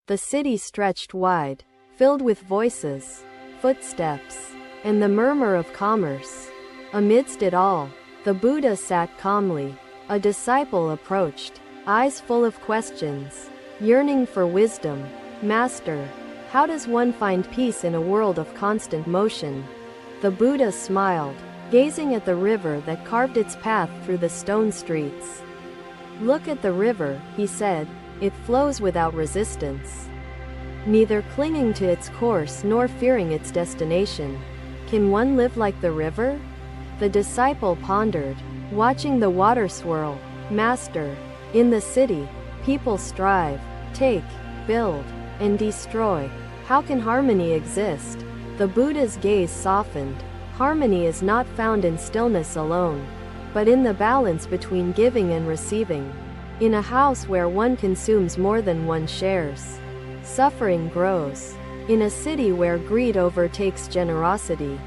The city stretched wide, filled with voices, footsteps, and the murmur of commerce. Amidst it all, the Buddha sat calmly. A disciple approached, eyes full of questions, yearning for wisdom. Master, how does one find peace in a world of constant motion? The Buddha smiled, gazing at the river that carved its path through the stone streets. Look at the river, he said, it flows without resistance, neither clinging to its course nor fearing its destination. Can one live like the river? The disciple pondered, watching the water swirl. Master, in the city, people strive, take, build, and destroy. How can harmony exist? The Buddha's gaze softened. Harmony is not found in stillness alone, but in the balance between giving and receiving. In a house where one consumes more than one shares, suffering grows. In a city where greed overtakes generosity,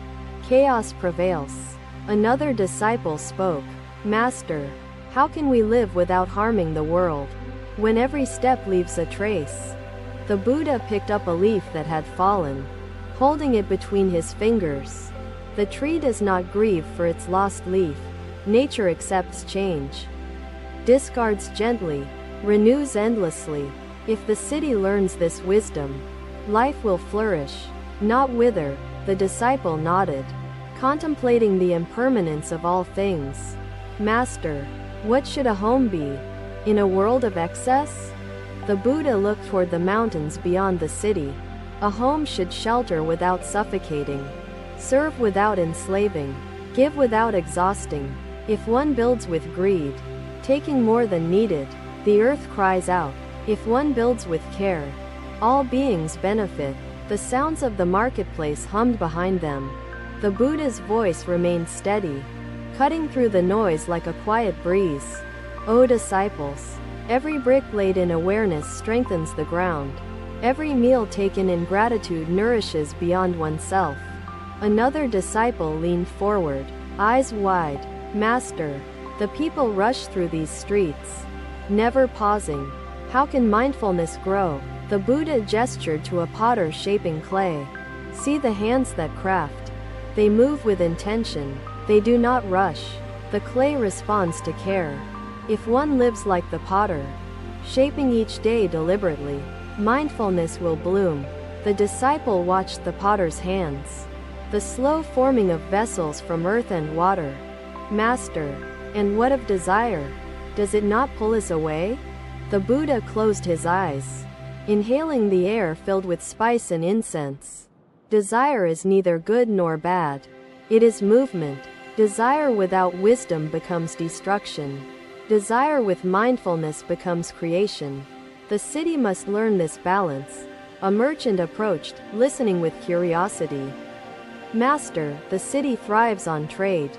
chaos prevails. Another disciple spoke. Master, how can we live without harming the world, when every step leaves a trace? The Buddha picked up a leaf that had fallen, holding it between his fingers. The tree does not grieve for its lost leaf. Nature accepts change, discards gently, renews endlessly. If the city learns this wisdom, life will flourish, not wither. The disciple nodded, contemplating the impermanence of all things. Master, what should a home be in a world of excess? The Buddha looked toward the mountains beyond the city. A home should shelter without suffocating, serve without enslaving, give without exhausting. If one builds with greed, taking more than needed, the earth cries out. If one builds with care, all beings benefit. The sounds of the marketplace hummed behind them. The Buddha's voice remained steady, cutting through the noise like a quiet breeze. O disciples, every brick laid in awareness strengthens the ground. Every meal taken in gratitude nourishes beyond oneself. Another disciple leaned forward, eyes wide. Master, the people rush through these streets, never pausing. How can mindfulness grow? The Buddha gestured to a potter shaping clay. See the hands that craft. They move with intention. They do not rush. The clay responds to care. If one lives like the potter, shaping each day deliberately, mindfulness will bloom. The disciple watched the potter's hands, the slow forming of vessels from earth and water. Master, and what of desire? Does it not pull us away? The Buddha closed his eyes, inhaling the air filled with spice and incense. Desire is neither good nor bad. It is movement. Desire without wisdom becomes destruction. Desire with mindfulness becomes creation. The city must learn this balance. A merchant approached, listening with curiosity. Master, the city thrives on trade.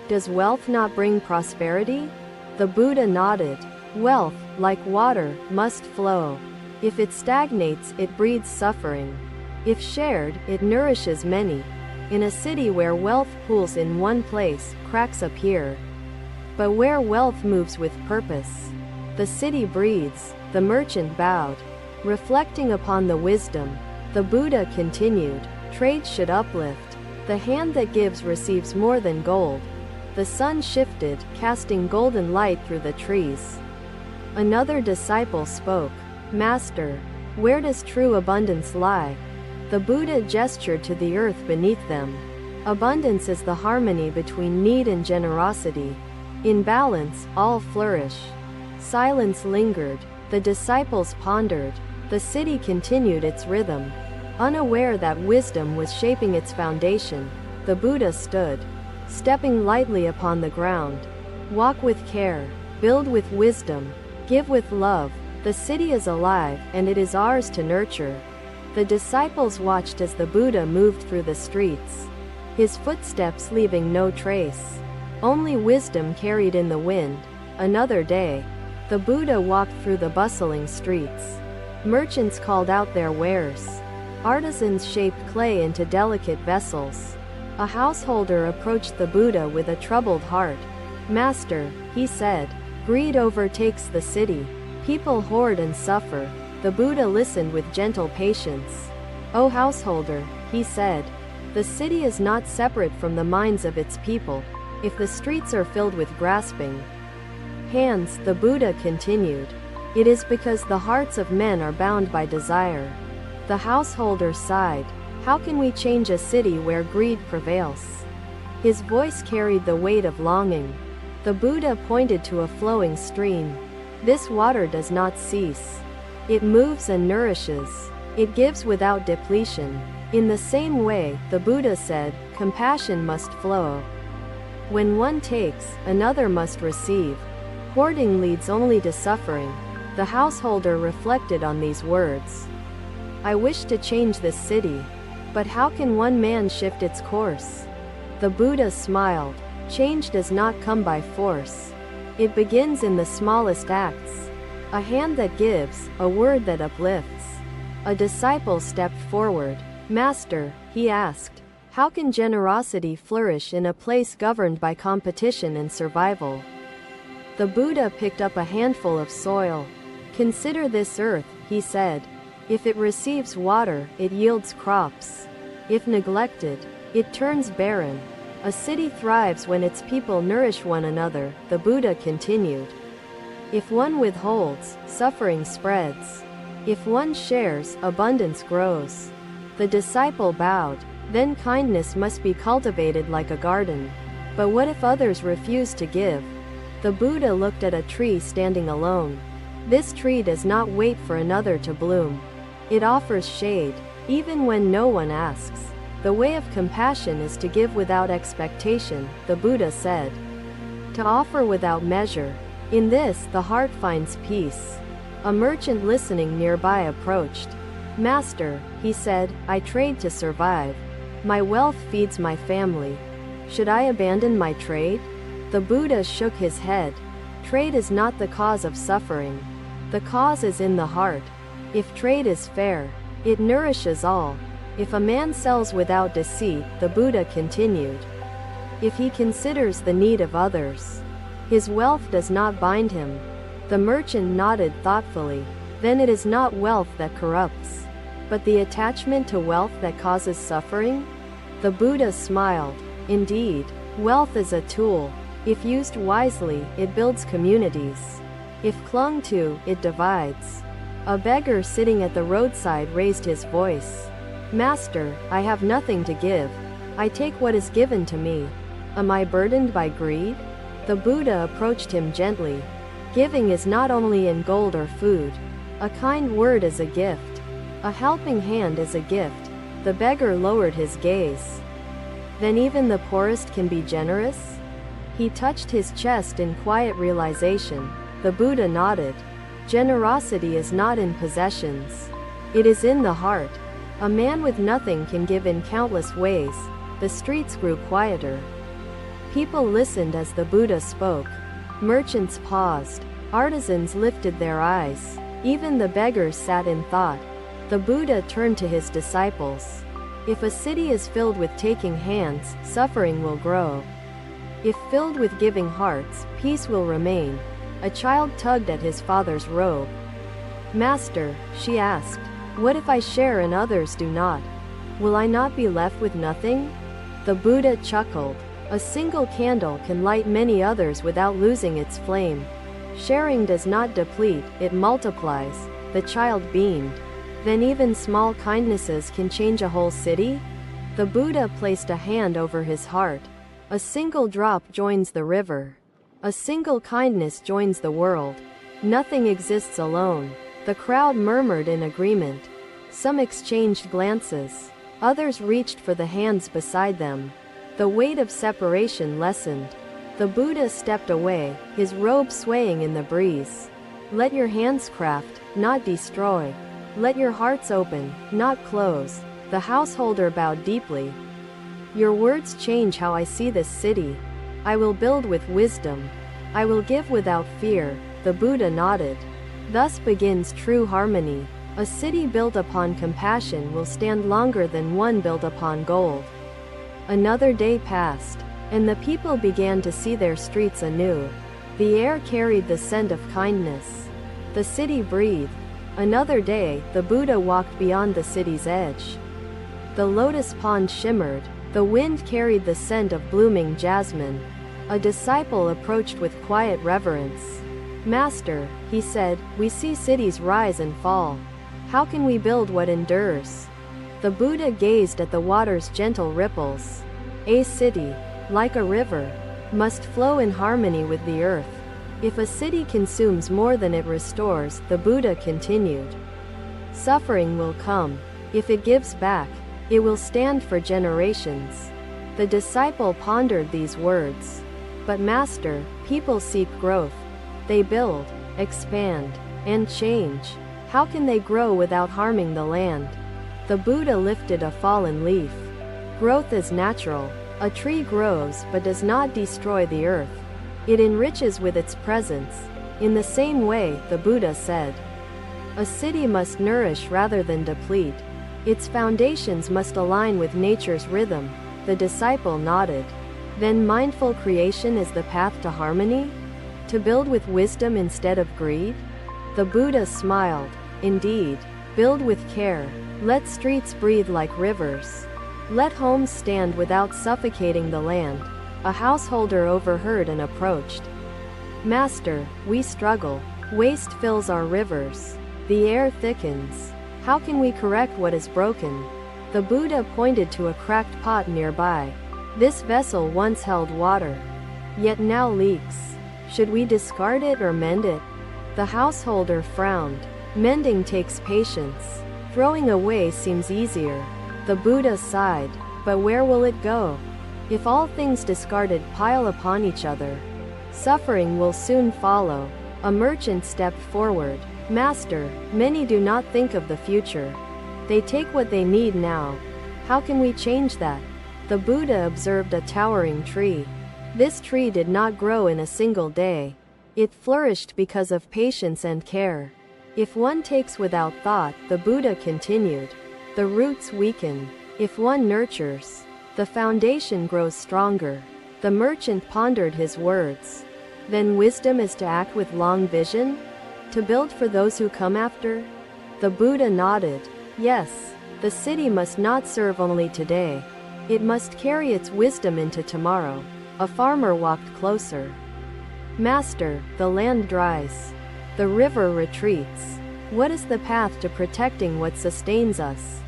Does wealth not bring prosperity? The Buddha nodded. Wealth, like water, must flow. If it stagnates, it breeds suffering. If shared, it nourishes many. In a city where wealth pools in one place, cracks appear. But where wealth moves with purpose, the city breathes. The merchant bowed, reflecting upon the wisdom. The Buddha continued. Trade should uplift. The hand that gives receives more than gold. The sun shifted, casting golden light through the trees. Another disciple spoke. Master, where does true abundance lie? The Buddha gestured to the earth beneath them. Abundance is the harmony between need and generosity. In balance, all flourish. Silence lingered. The disciples pondered. The city continued its rhythm, unaware that wisdom was shaping its foundation. The Buddha stood, stepping lightly upon the ground. Walk with care, build with wisdom, give with love. The city is alive, and it is ours to nurture. The disciples watched as the Buddha moved through the streets, his footsteps leaving no trace, only wisdom carried in the wind. Another day, the Buddha walked through the bustling streets. Merchants called out their wares. Artisans shaped clay into delicate vessels. A householder approached the Buddha with a troubled heart. Master, he said, greed overtakes the city. People hoard and suffer. The Buddha listened with gentle patience. "O householder," he said, "the city is not separate from the minds of its people. If the streets are filled with grasping hands," the Buddha continued, "it is because the hearts of men are bound by desire." The householder sighed. "How can we change a city where greed prevails?" His voice carried the weight of longing. The Buddha pointed to a flowing stream. "This water does not cease. It moves and nourishes. It gives without depletion." In the same way, the Buddha said, compassion must flow. When one takes, another must receive. Hoarding leads only to suffering. The householder reflected on these words. "I wish to change this city. But how can one man shift its course?" The Buddha smiled. "Change does not come by force. It begins in the smallest acts. A hand that gives, a word that uplifts." A disciple stepped forward. "Master," he asked, "how can generosity flourish in a place governed by competition and survival?" The Buddha picked up a handful of soil. "Consider this earth," he said. "If it receives water, it yields crops. If neglected, it turns barren. A city thrives when its people nourish one another," the Buddha continued. "If one withholds, suffering spreads. If one shares, abundance grows." The disciple bowed. "Then kindness must be cultivated like a garden. But what if others refuse to give?" The Buddha looked at a tree standing alone. "This tree does not wait for another to bloom. It offers shade, even when no one asks. The way of compassion is to give without expectation," the Buddha said. "To offer without measure. In this, the heart finds peace." A merchant listening nearby approached. "Master," he said, "I trade to survive. My wealth feeds my family. Should I abandon my trade?" The Buddha shook his head. "Trade is not the cause of suffering. The cause is in the heart. If trade is fair, it nourishes all. If a man sells without deceit," the Buddha continued, "if he considers the need of others, his wealth does not bind him." The merchant nodded thoughtfully. "Then it is not wealth that corrupts, but the attachment to wealth that causes suffering?" The Buddha smiled. "Indeed, wealth is a tool. If used wisely, it builds communities. If clung to, it divides." A beggar sitting at the roadside raised his voice. "Master, I have nothing to give. I take what is given to me. Am I burdened by greed?" The Buddha approached him gently. "Giving is not only in gold or food. A kind word is a gift. A helping hand is a gift." The beggar lowered his gaze. "Then even the poorest can be generous?" He touched his chest in quiet realization. The Buddha nodded. "Generosity is not in possessions. It is in the heart. A man with nothing can give in countless ways." The streets grew quieter. People listened as the Buddha spoke. Merchants paused. Artisans lifted their eyes. Even the beggars sat in thought. The Buddha turned to his disciples. "If a city is filled with taking hands, suffering will grow. If filled with giving hearts, peace will remain." A child tugged at his father's robe. "Master," she asked, "what if I share and others do not? Will I not be left with nothing?" The Buddha chuckled. "A single candle can light many others without losing its flame. Sharing does not deplete, it multiplies." The child beamed. "Then even small kindnesses can change a whole city?" The Buddha placed a hand over his heart. "A single drop joins the river. A single kindness joins the world. Nothing exists alone." The crowd murmured in agreement. Some exchanged glances. Others reached for the hands beside them. The weight of separation lessened. The Buddha stepped away, his robe swaying in the breeze. "Let your hands craft, not destroy. Let your hearts open, not close." The householder bowed deeply. "Your words change how I see this city. I will build with wisdom. I will give without fear." The Buddha nodded. "Thus begins true harmony. A city built upon compassion will stand longer than one built upon gold." Another day passed, and the people began to see their streets anew. The air carried the scent of kindness. The city breathed. Another day, the Buddha walked beyond the city's edge. The lotus pond shimmered. The wind carried the scent of blooming jasmine. A disciple approached with quiet reverence. "Master," he said, "we see cities rise and fall. How can we build what endures?" The Buddha gazed at the water's gentle ripples. "A city, like a river, must flow in harmony with the earth. If a city consumes more than it restores," the Buddha continued, "suffering will come. If it gives back, it will stand for generations." The disciple pondered these words. "But Master, people seek growth. They build, expand, and change. How can they grow without harming the land?" The Buddha lifted a fallen leaf. "Growth is natural. A tree grows but does not destroy the earth. It enriches with its presence. In the same way," the Buddha said, "a city must nourish rather than deplete. Its foundations must align with nature's rhythm." The disciple nodded. "Then mindful creation is the path to harmony? To build with wisdom instead of greed?" The Buddha smiled. "Indeed. Build with care. Let streets breathe like rivers. Let homes stand without suffocating the land." A householder overheard and approached. "Master, we struggle. Waste fills our rivers. The air thickens. How can we correct what is broken?" The Buddha pointed to a cracked pot nearby. "This vessel once held water, yet now leaks. Should we discard it or mend it?" The householder frowned. "Mending takes patience. Throwing away seems easier." The Buddha sighed. "But where will it go? If all things discarded pile upon each other, suffering will soon follow." A merchant stepped forward. "Master, many do not think of the future. They take what they need now. How can we change that?" The Buddha observed a towering tree. This tree did not grow in a single day. It flourished because of patience and care. If one takes without thought, the Buddha continued, the roots weaken. If one nurtures, the foundation grows stronger. The merchant pondered his words. Then wisdom is to act with long vision? To build for those who come after? The Buddha nodded. Yes, the city must not serve only today. It must carry its wisdom into tomorrow. A farmer walked closer. Master, the land dries. The river retreats. What is the path to protecting what sustains us?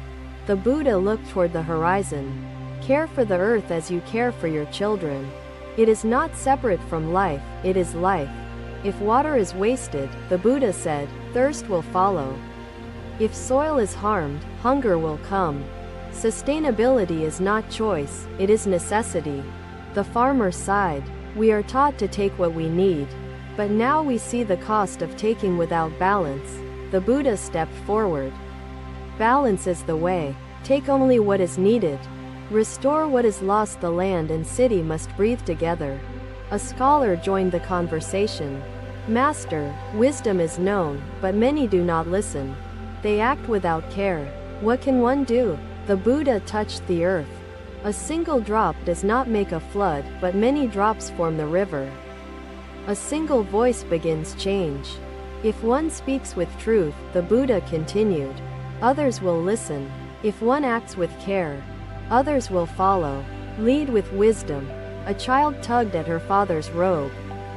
The Buddha looked toward the horizon. Care for the earth as you care for your children. It is not separate from life, it is life. If water is wasted, the Buddha said, thirst will follow. If soil is harmed, hunger will come. Sustainability is not choice, it is necessity. The farmer sighed. We are taught to take what we need. But now we see the cost of taking without balance. The Buddha stepped forward. Balance is the way. Take only what is needed. Restore what is lost. The land and city must breathe together. A scholar joined the conversation. Master, wisdom is known, but many do not listen. They act without care. What can one do? The Buddha touched the earth. A single drop does not make a flood, but many drops form the river. A single voice begins change. If one speaks with truth, the Buddha continued, others will listen. If one acts with care, others will follow. Lead with wisdom. A child tugged at her father's robe.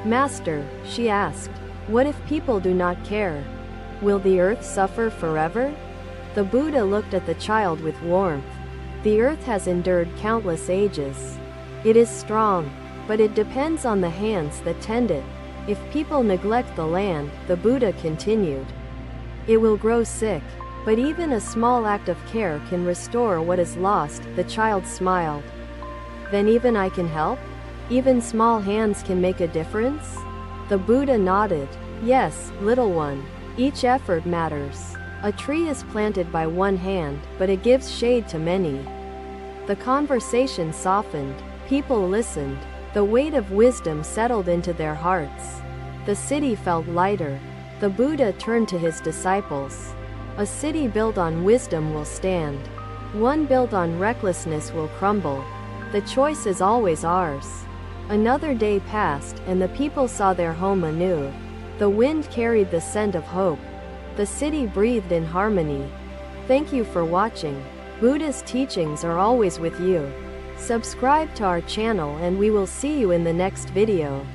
Master, she asked, what if people do not care? Will the earth suffer forever? The Buddha looked at the child with warmth. The earth has endured countless ages. It is strong, but it depends on the hands that tend it. If people neglect the land, the Buddha continued, it will grow sick. But even a small act of care can restore what is lost. The child smiled. Then even I can help? Even small hands can make a difference? The Buddha nodded. Yes, little one. Each effort matters. A tree is planted by one hand, but it gives shade to many. The conversation softened. People listened. The weight of wisdom settled into their hearts. The city felt lighter. The Buddha turned to his disciples. A city built on wisdom will stand. One built on recklessness will crumble. The choice is always ours. Another day passed, and the people saw their home anew. The wind carried the scent of hope. The city breathed in harmony. Thank you for watching. Buddha's teachings are always with you. Subscribe to our channel and we will see you in the next video.